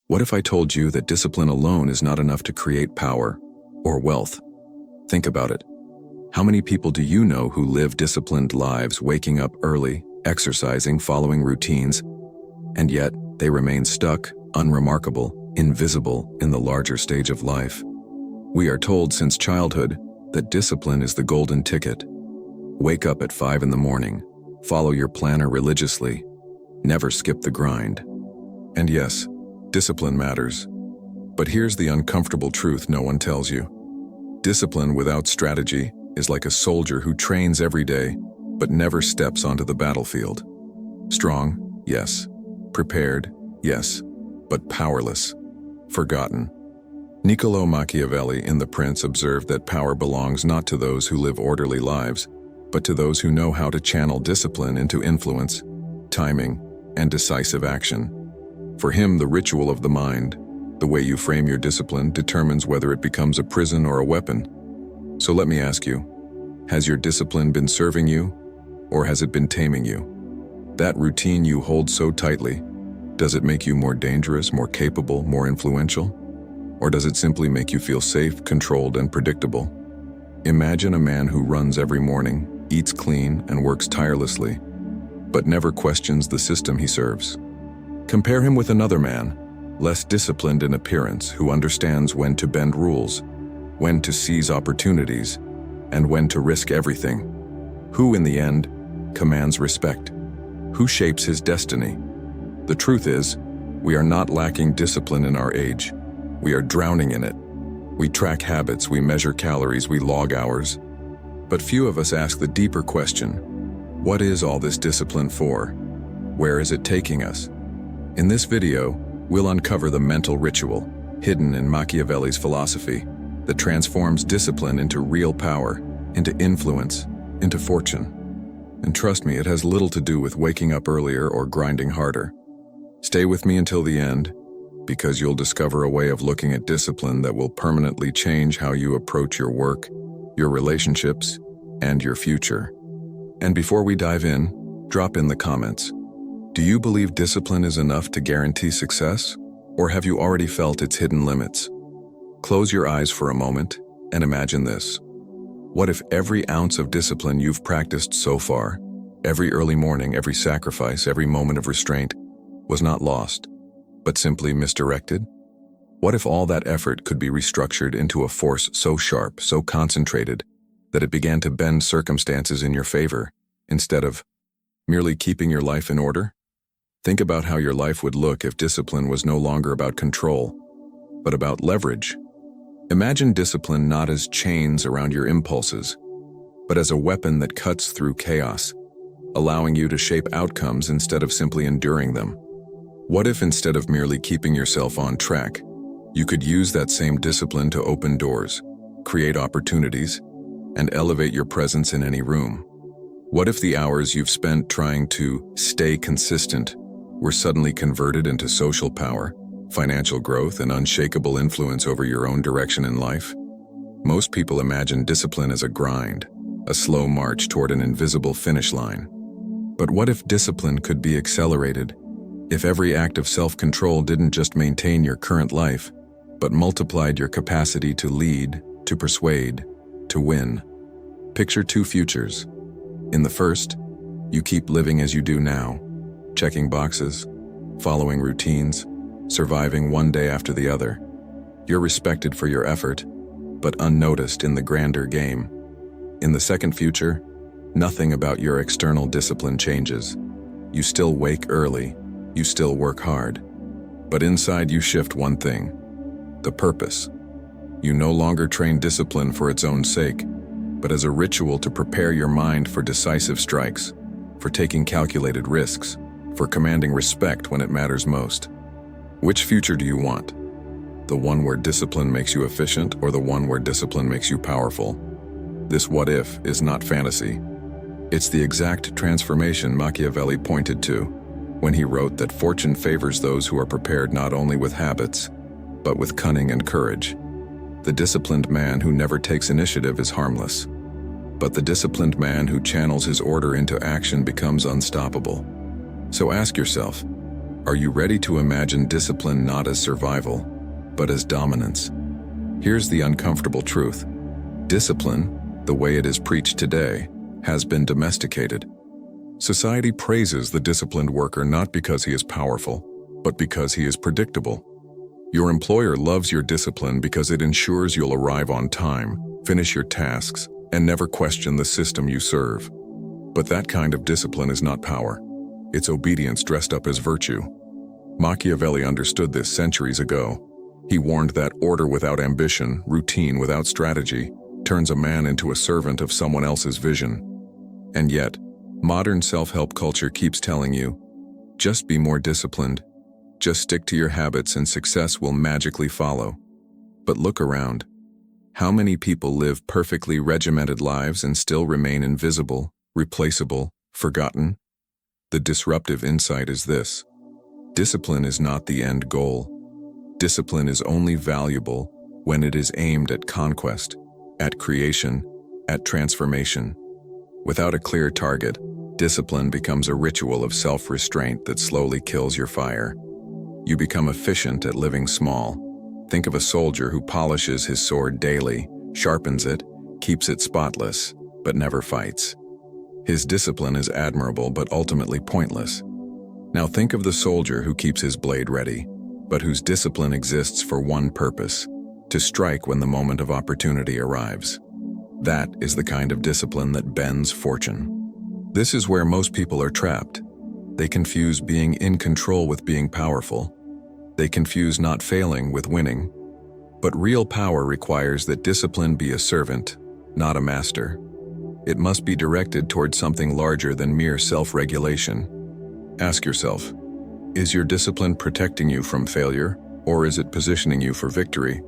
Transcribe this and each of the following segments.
What if I told you that discipline alone is not enough to create power or wealth? Think about it. How many people do you know who live disciplined lives, waking up early, exercising, following routines, and yet they remain stuck, unremarkable, invisible in the larger stage of life? We are told since childhood that discipline is the golden ticket. Wake up at 5 in the morning, follow your planner religiously, never skip the grind. And yes, discipline matters. But here's the uncomfortable truth no one tells you. Discipline without strategy is like a soldier who trains every day, but never steps onto the battlefield. Strong, yes. Prepared, yes. But powerless. Forgotten. Niccolo Machiavelli in The Prince observed that power belongs not to those who live orderly lives, but to those who know how to channel discipline into influence, timing, and decisive action. For him, the ritual of the mind, the way you frame your discipline, determines whether it becomes a prison or a weapon. So let me ask you, has your discipline been serving you, or has it been taming you? That routine you hold so tightly, does it make you more dangerous, more capable, more influential? Or does it simply make you feel safe, controlled, and predictable? Imagine a man who runs every morning, eats clean, and works tirelessly, but never questions the system he serves. Compare him with another man, less disciplined in appearance, who understands when to bend rules, when to seize opportunities, and when to risk everything. Who, in the end, commands respect? Who shapes his destiny? The truth is, we are not lacking discipline in our age. We are drowning in it. We track habits, we measure calories, we log hours. But few of us ask the deeper question, what is all this discipline for? Where is it taking us? In this video, we'll uncover the mental ritual, hidden in Machiavelli's philosophy, that transforms discipline into real power, into influence, into fortune. And trust me, it has little to do with waking up earlier or grinding harder. Stay with me until the end, because you'll discover a way of looking at discipline that will permanently change how you approach your work, your relationships, and your future. And before we dive in, drop in the comments. Do you believe discipline is enough to guarantee success, or have you already felt its hidden limits? Close your eyes for a moment and imagine this. What if every ounce of discipline you've practiced so far, every early morning, every sacrifice, every moment of restraint, was not lost, but simply misdirected? What if all that effort could be restructured into a force so sharp, so concentrated, that it began to bend circumstances in your favor, instead of merely keeping your life in order? Think about how your life would look if discipline was no longer about control, but about leverage. Imagine discipline not as chains around your impulses, but as a weapon that cuts through chaos, allowing you to shape outcomes instead of simply enduring them. What if instead of merely keeping yourself on track, you could use that same discipline to open doors, create opportunities, and elevate your presence in any room? What if the hours you've spent trying to stay consistent were suddenly converted into social power, financial growth, and unshakable influence over your own direction in life? Most people imagine discipline as a grind, a slow march toward an invisible finish line. But what if discipline could be accelerated? If every act of self-control didn't just maintain your current life, but multiplied your capacity to lead, to persuade, to win? Picture two futures. In the first, you keep living as you do now, checking boxes, following routines, surviving one day after the other. You're respected for your effort, but unnoticed in the grander game. In the second future, nothing about your external discipline changes. You still wake early, you still work hard, but inside you shift one thing: the purpose. You no longer train discipline for its own sake, but as a ritual to prepare your mind for decisive strikes, for taking calculated risks, for commanding respect when it matters most. Which future do you want? The one where discipline makes you efficient, or the one where discipline makes you powerful? This what if is not fantasy. It's the exact transformation Machiavelli pointed to when he wrote that fortune favors those who are prepared not only with habits, but with cunning and courage. The disciplined man who never takes initiative is harmless, but the disciplined man who channels his order into action becomes unstoppable. So ask yourself, Are you ready to imagine discipline not as survival, but as dominance? Here's the uncomfortable truth. Discipline, the way it is preached today, has been domesticated. Society praises the disciplined worker not because he is powerful, but because he is predictable. Your employer loves your discipline because it ensures you'll arrive on time, finish your tasks, and never question the system you serve. But that kind of discipline is not power. It's obedience dressed up as virtue. Machiavelli understood this centuries ago. He warned that order without ambition, routine without strategy, turns a man into a servant of someone else's vision. And yet, modern self-help culture keeps telling you, just be more disciplined. Just stick to your habits and success will magically follow. But look around. How many people live perfectly regimented lives and still remain invisible, replaceable, forgotten? The disruptive insight is this. Discipline is not the end goal. Discipline is only valuable when it is aimed at conquest, at creation, at transformation. Without a clear target, discipline becomes a ritual of self-restraint that slowly kills your fire. You become efficient at living small. Think of a soldier who polishes his sword daily, sharpens it, keeps it spotless, but never fights. His discipline is admirable but ultimately pointless. Now think of the soldier who keeps his blade ready, but whose discipline exists for one purpose, to strike when the moment of opportunity arrives. That is the kind of discipline that bends fortune. This is where most people are trapped. They confuse being in control with being powerful. They confuse not failing with winning. But real power requires that discipline be a servant, not a master. It must be directed toward something larger than mere self-regulation. Ask yourself, is your discipline protecting you from failure, or is it positioning you for victory?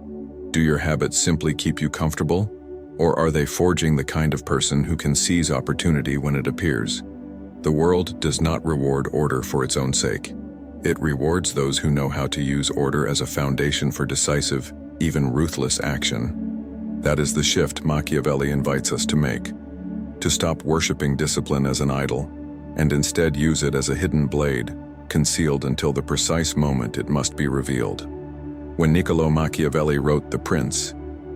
Do your habits simply keep you comfortable, or are they forging the kind of person who can seize opportunity when it appears? The world does not reward order for its own sake. It rewards those who know how to use order as a foundation for decisive, even ruthless action. That is the shift Machiavelli invites us to make. To stop worshiping discipline as an idol, and instead use it as a hidden blade, concealed until the precise moment it must be revealed. When Niccolo Machiavelli wrote The Prince,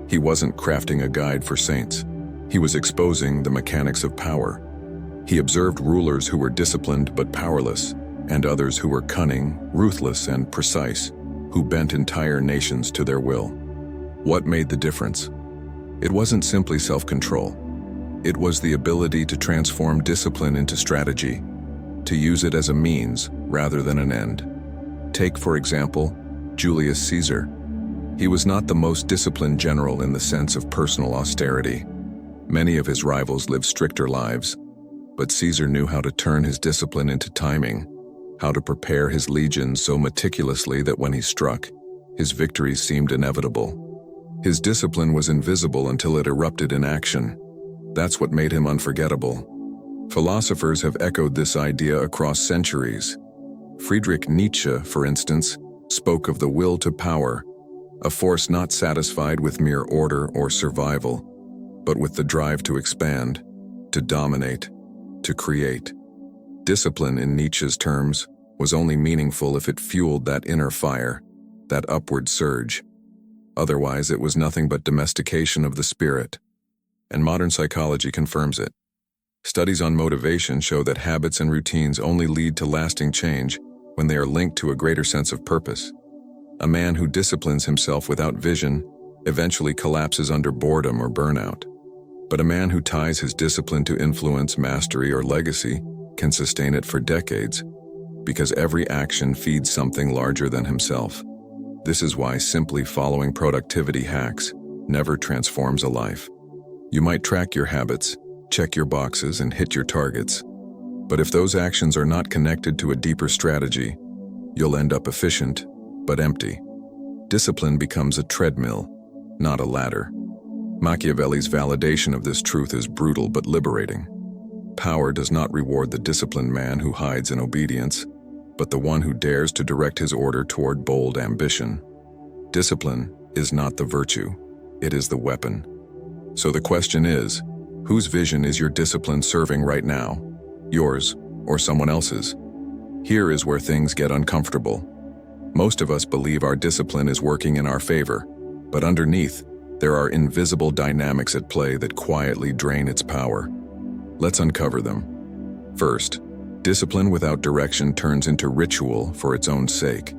he wasn't crafting a guide for saints. He was exposing the mechanics of power. He observed rulers who were disciplined but powerless, and others who were cunning, ruthless, and precise, who bent entire nations to their will. What made the difference? It wasn't simply self-control. It was the ability to transform discipline into strategy, to use it as a means rather than an end. Take, for example, Julius Caesar. He was not the most disciplined general in the sense of personal austerity. Many of his rivals lived stricter lives, but Caesar knew how to turn his discipline into timing, how to prepare his legions so meticulously that when he struck, his victories seemed inevitable. His discipline was invisible until it erupted in action. That's what made him unforgettable. Philosophers have echoed this idea across centuries. Friedrich Nietzsche, for instance, spoke of the will to power, a force not satisfied with mere order or survival, but with the drive to expand, to dominate, to create. Discipline, in Nietzsche's terms, was only meaningful if it fueled that inner fire, that upward surge. Otherwise, it was nothing but domestication of the spirit. And modern psychology confirms it. Studies on motivation show that habits and routines only lead to lasting change when they are linked to a greater sense of purpose. A man who disciplines himself without vision eventually collapses under boredom or burnout. But a man who ties his discipline to influence, mastery, or legacy can sustain it for decades, because every action feeds something larger than himself. This is why simply following productivity hacks never transforms a life. You might track your habits, check your boxes, and hit your targets. But if those actions are not connected to a deeper strategy, you'll end up efficient, but empty. Discipline becomes a treadmill, not a ladder. Machiavelli's validation of this truth is brutal but liberating. Power does not reward the disciplined man who hides in obedience, but the one who dares to direct his order toward bold ambition. Discipline is not the virtue, it is the weapon. So the question is, whose vision is your discipline serving right now? Yours or someone else's? Here is where things get uncomfortable. Most of us believe our discipline is working in our favor, but underneath, there are invisible dynamics at play that quietly drain its power. Let's uncover them. First, discipline without direction turns into ritual for its own sake.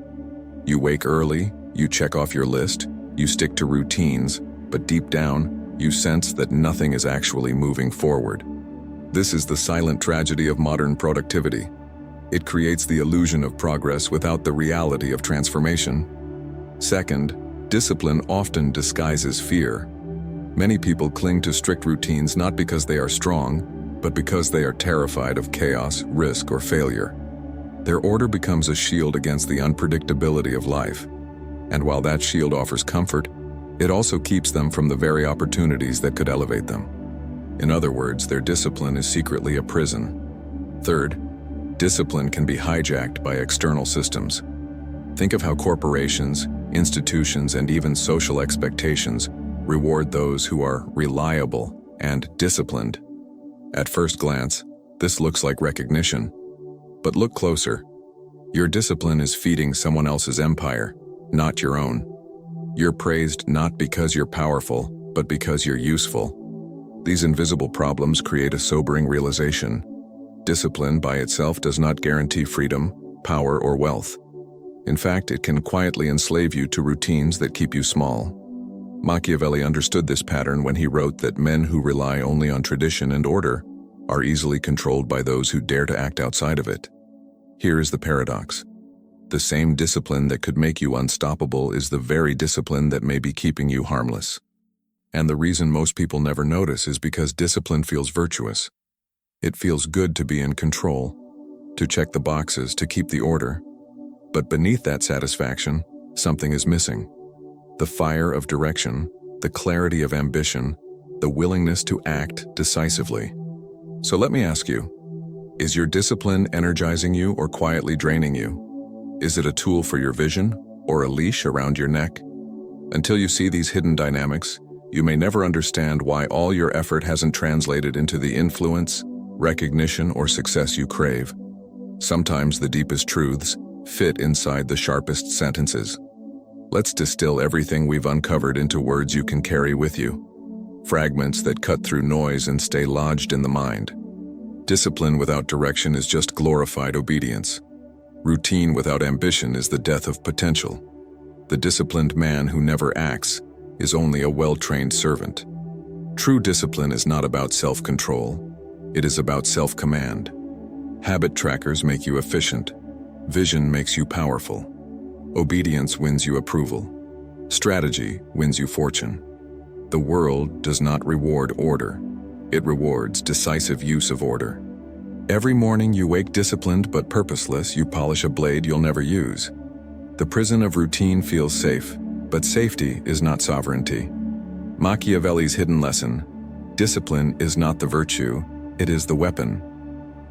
You wake early, you check off your list, you stick to routines, but deep down, you sense that nothing is actually moving forward. This is the silent tragedy of modern productivity. It creates the illusion of progress without the reality of transformation. Second, discipline often disguises fear. Many people cling to strict routines not because they are strong, but because they are terrified of chaos, risk, or failure. Their order becomes a shield against the unpredictability of life. And while that shield offers comfort, it also keeps them from the very opportunities that could elevate them. In other words, their discipline is secretly a prison. Third, discipline can be hijacked by external systems. Think of how corporations, institutions, and even social expectations reward those who are reliable and disciplined. At first glance, this looks like recognition. But look closer. Your discipline is feeding someone else's empire, not your own. You're praised not because you're powerful, but because you're useful. These invisible problems create a sobering realization. Discipline by itself does not guarantee freedom, power, or wealth. In fact, it can quietly enslave you to routines that keep you small. Machiavelli understood this pattern when he wrote that men who rely only on tradition and order are easily controlled by those who dare to act outside of it. Here is the paradox. The same discipline that could make you unstoppable is the very discipline that may be keeping you harmless. And the reason most people never notice is because discipline feels virtuous. It feels good to be in control, to check the boxes, to keep the order. But beneath that satisfaction, something is missing. The fire of direction, the clarity of ambition, the willingness to act decisively. So let me ask you, is your discipline energizing you or quietly draining you? Is it a tool for your vision or a leash around your neck? Until you see these hidden dynamics, you may never understand why all your effort hasn't translated into the influence, recognition, or success you crave. Sometimes the deepest truths fit inside the sharpest sentences. Let's distill everything we've uncovered into words you can carry with you. Fragments that cut through noise and stay lodged in the mind. Discipline without direction is just glorified obedience. Routine without ambition is the death of potential. The disciplined man who never acts is only a well-trained servant. True discipline is not about self-control. It is about self-command. Habit trackers make you efficient. Vision makes you powerful. Obedience wins you approval. Strategy wins you fortune. The world does not reward order. It rewards decisive use of order. Every morning you wake disciplined but purposeless, you polish a blade you'll never use. The prison of routine feels safe, but safety is not sovereignty. Machiavelli's hidden lesson: discipline is not the virtue, it is the weapon.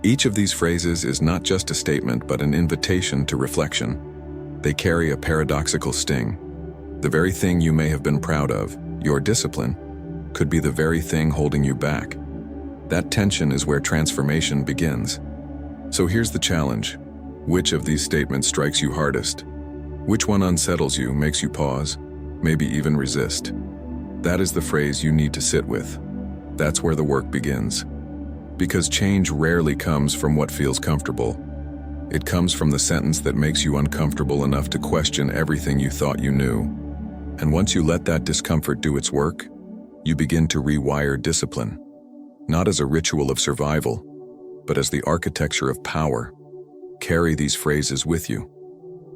Each of these phrases is not just a statement but an invitation to reflection. They carry a paradoxical sting. The very thing you may have been proud of, your discipline, could be the very thing holding you back. That tension is where transformation begins. So here's the challenge. Which of these statements strikes you hardest? Which one unsettles you, makes you pause, maybe even resist? That is the phrase you need to sit with. That's where the work begins. Because change rarely comes from what feels comfortable. It comes from the sentence that makes you uncomfortable enough to question everything you thought you knew. And once you let that discomfort do its work, you begin to rewire discipline. Not as a ritual of survival, but as the architecture of power. Carry these phrases with you.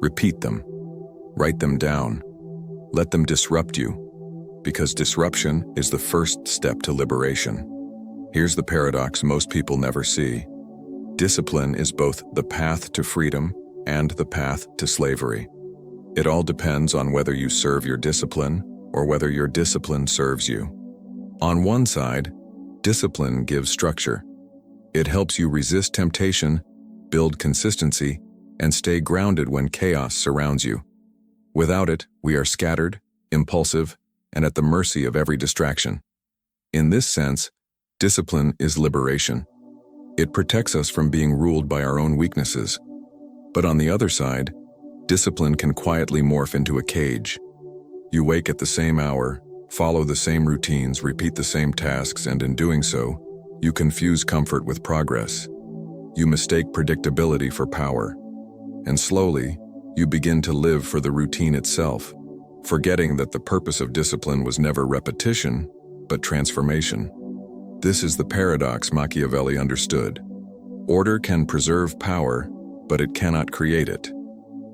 Repeat them. Write them down. Let them disrupt you, because disruption is the first step to liberation. Here's the paradox most people never see. Discipline is both the path to freedom and the path to slavery. It all depends on whether you serve your discipline or whether your discipline serves you. On one side, discipline gives structure. It helps you resist temptation, build consistency, and stay grounded when chaos surrounds you. Without it, we are scattered, impulsive, and at the mercy of every distraction. In this sense, discipline is liberation. It protects us from being ruled by our own weaknesses. But on the other side, discipline can quietly morph into a cage. You wake at the same hour, follow the same routines, repeat the same tasks, and in doing so, you confuse comfort with progress. You mistake predictability for power. And slowly, you begin to live for the routine itself, forgetting that the purpose of discipline was never repetition, but transformation. This is the paradox Machiavelli understood. Order can preserve power, but it cannot create it.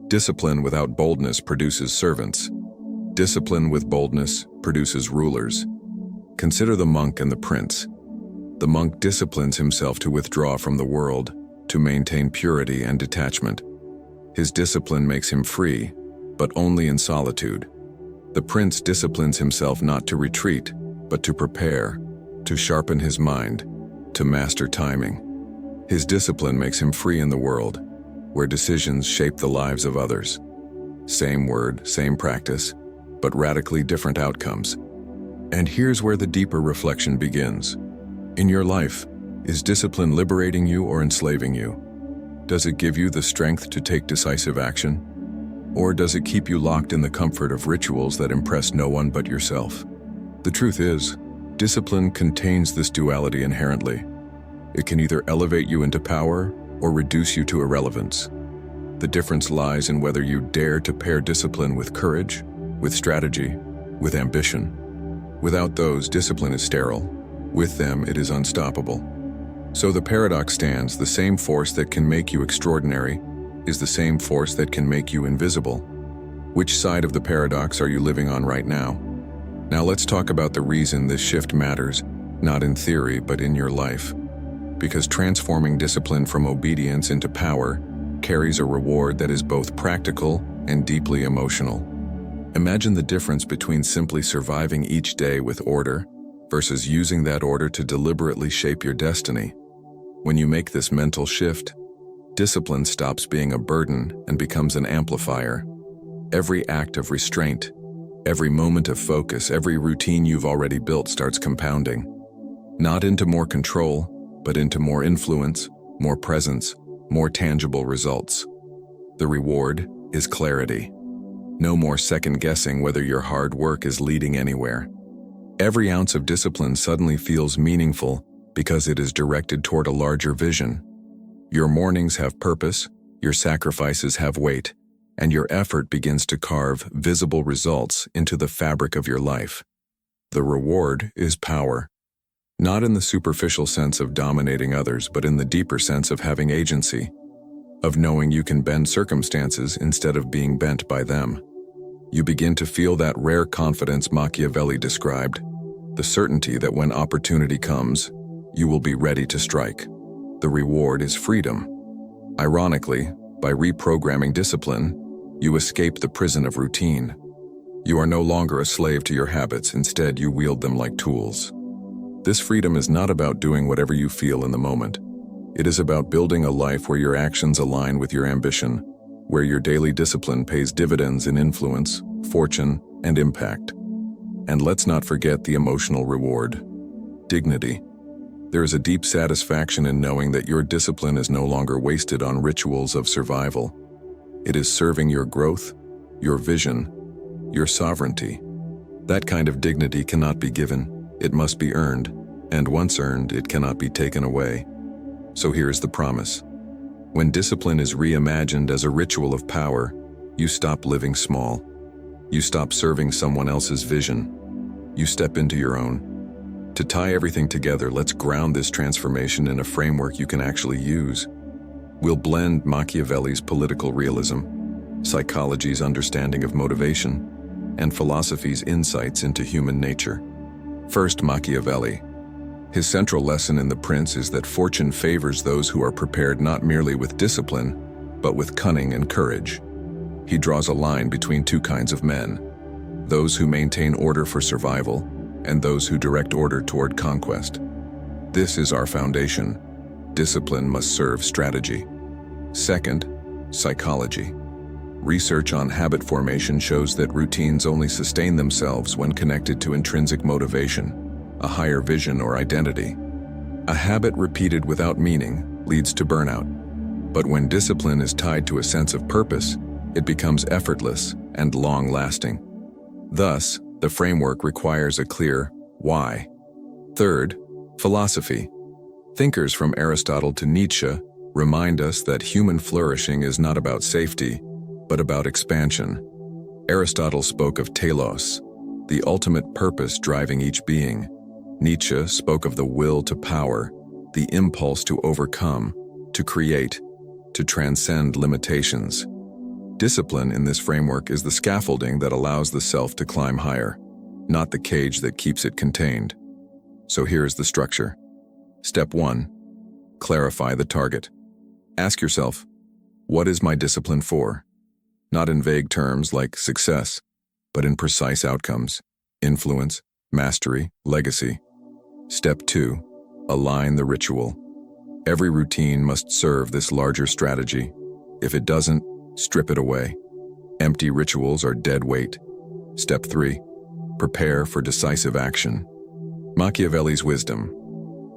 Discipline without boldness produces servants. Discipline with boldness produces rulers. Consider the monk and the prince. The monk disciplines himself to withdraw from the world, to maintain purity and detachment. His discipline makes him free, but only in solitude. The prince disciplines himself not to retreat, but to prepare, to sharpen his mind, to master timing. His discipline makes him free in the world, where decisions shape the lives of others. Same word, same practice, but radically different outcomes. And here's where the deeper reflection begins. In your life, is discipline liberating you or enslaving you? Does it give you the strength to take decisive action? Or does it keep you locked in the comfort of rituals that impress no one but yourself? The truth is, discipline contains this duality inherently. It can either elevate you into power or reduce you to irrelevance. The difference lies in whether you dare to pair discipline with courage, with strategy, with ambition. Without those, discipline is sterile. With them, it is unstoppable. So the paradox stands: the same force that can make you extraordinary is the same force that can make you invisible. Which side of the paradox are you living on right now? Now let's talk about the reason this shift matters, not in theory, but in your life. Because transforming discipline from obedience into power carries a reward that is both practical and deeply emotional. Imagine the difference between simply surviving each day with order versus using that order to deliberately shape your destiny. When you make this mental shift, discipline stops being a burden and becomes an amplifier. Every act of restraint, every moment of focus, every routine you've already built starts compounding. Not into more control, but into more influence, more presence, more tangible results. The reward is clarity. No more second-guessing whether your hard work is leading anywhere. Every ounce of discipline suddenly feels meaningful because it is directed toward a larger vision. Your mornings have purpose, your sacrifices have weight, and your effort begins to carve visible results into the fabric of your life. The reward is power. Not in the superficial sense of dominating others, but in the deeper sense of having agency, of knowing you can bend circumstances instead of being bent by them. You begin to feel that rare confidence Machiavelli described, the certainty that when opportunity comes, you will be ready to strike. The reward is freedom. Ironically, by reprogramming discipline, you escape the prison of routine. You are no longer a slave to your habits, instead you wield them like tools. This freedom is not about doing whatever you feel in the moment. It is about building a life where your actions align with your ambition, where your daily discipline pays dividends in influence, fortune, and impact. And let's not forget the emotional reward: dignity. There is a deep satisfaction in knowing that your discipline is no longer wasted on rituals of survival. It is serving your growth, your vision, your sovereignty. That kind of dignity cannot be given. It must be earned, and once earned, it cannot be taken away. So here's the promise. When discipline is reimagined as a ritual of power, you stop living small. You stop serving someone else's vision. You step into your own. To tie everything together, let's ground this transformation in a framework you can actually use. We'll blend Machiavelli's political realism, psychology's understanding of motivation, and philosophy's insights into human nature. First, Machiavelli. His central lesson in The Prince is that fortune favors those who are prepared not merely with discipline, but with cunning and courage. He draws a line between two kinds of men: those who maintain order for survival, and those who direct order toward conquest. This is our foundation. Discipline must serve strategy. Second, psychology. Research on habit formation shows that routines only sustain themselves when connected to intrinsic motivation, a higher vision or identity. A habit repeated without meaning leads to burnout. But when discipline is tied to a sense of purpose, it becomes effortless and long-lasting. Thus, the framework requires a clear why. Third, philosophy. Thinkers from Aristotle to Nietzsche remind us that human flourishing is not about safety, but about expansion. Aristotle spoke of telos, the ultimate purpose driving each being. Nietzsche spoke of the will to power, the impulse to overcome, to create, to transcend limitations. Discipline in this framework is the scaffolding that allows the self to climb higher, not the cage that keeps it contained. So here's the structure. Step 1. Clarify the target. Ask yourself, what is my discipline for? Not in vague terms like success, but in precise outcomes: influence, mastery, legacy. Step 2. Align the ritual. Every routine must serve this larger strategy. If it doesn't, strip it away. Empty rituals are dead weight. Step 3. Prepare for decisive action. Machiavelli's wisdom.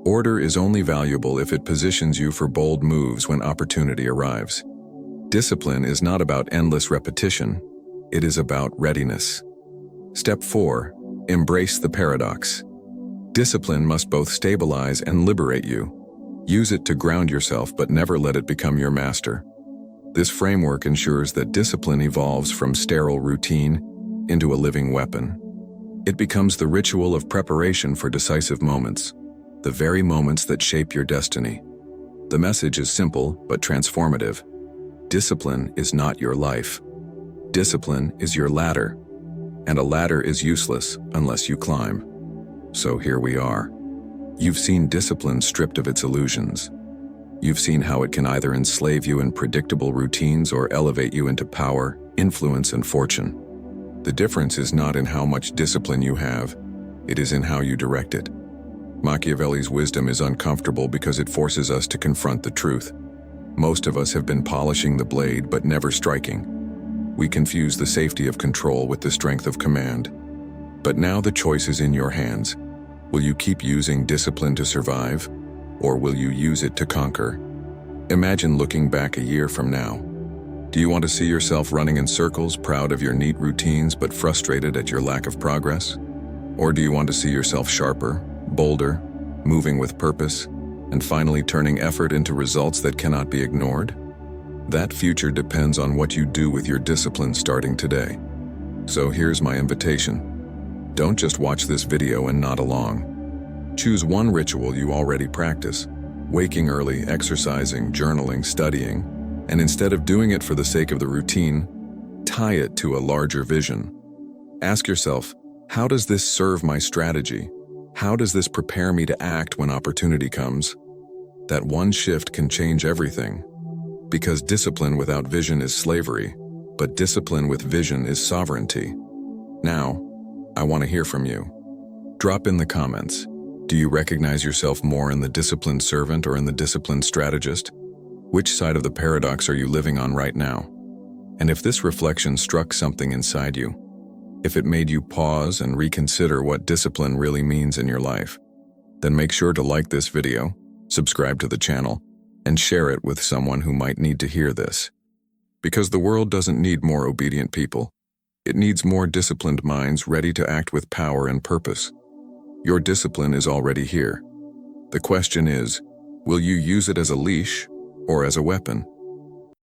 Order is only valuable if it positions you for bold moves when opportunity arrives. Discipline is not about endless repetition. It is about readiness. Step 4. Embrace the paradox. Discipline must both stabilize and liberate you. Use it to ground yourself, but never let it become your master. This framework ensures that discipline evolves from sterile routine into a living weapon. It becomes the ritual of preparation for decisive moments, the very moments that shape your destiny. The message is simple but transformative. Discipline is not your life. Discipline is your ladder, and a ladder is useless unless you climb. So here we are. You've seen discipline stripped of its illusions. You've seen how it can either enslave you in predictable routines or elevate you into power, influence, and fortune. The difference is not in how much discipline you have, it is in how you direct it. Machiavelli's wisdom is uncomfortable because it forces us to confront the truth. Most of us have been polishing the blade but never striking. We confuse the safety of control with the strength of command. But now the choice is in your hands. Will you keep using discipline to survive, or will you use it to conquer? Imagine looking back a year from now. Do you want to see yourself running in circles, proud of your neat routines but frustrated at your lack of progress? Or do you want to see yourself sharper, bolder, moving with purpose, and finally turning effort into results that cannot be ignored? That future depends on what you do with your discipline starting today. So here's my invitation. Don't just watch this video and nod along. Choose one ritual you already practice: waking early, exercising, journaling, studying, and instead of doing it for the sake of the routine, tie it to a larger vision. Ask yourself, how does this serve my strategy? How does this prepare me to act when opportunity comes? That one shift can change everything. Because discipline without vision is slavery, but discipline with vision is sovereignty. Now, I want to hear from you. Drop in the comments. Do you recognize yourself more in the disciplined servant or in the disciplined strategist? Which side of the paradox are you living on right now? And if this reflection struck something inside you, if it made you pause and reconsider what discipline really means in your life, then make sure to like this video, subscribe to the channel, and share it with someone who might need to hear this. Because the world doesn't need more obedient people. It needs more disciplined minds ready to act with power and purpose. Your discipline is already here. The question is, will you use it as a leash or as a weapon?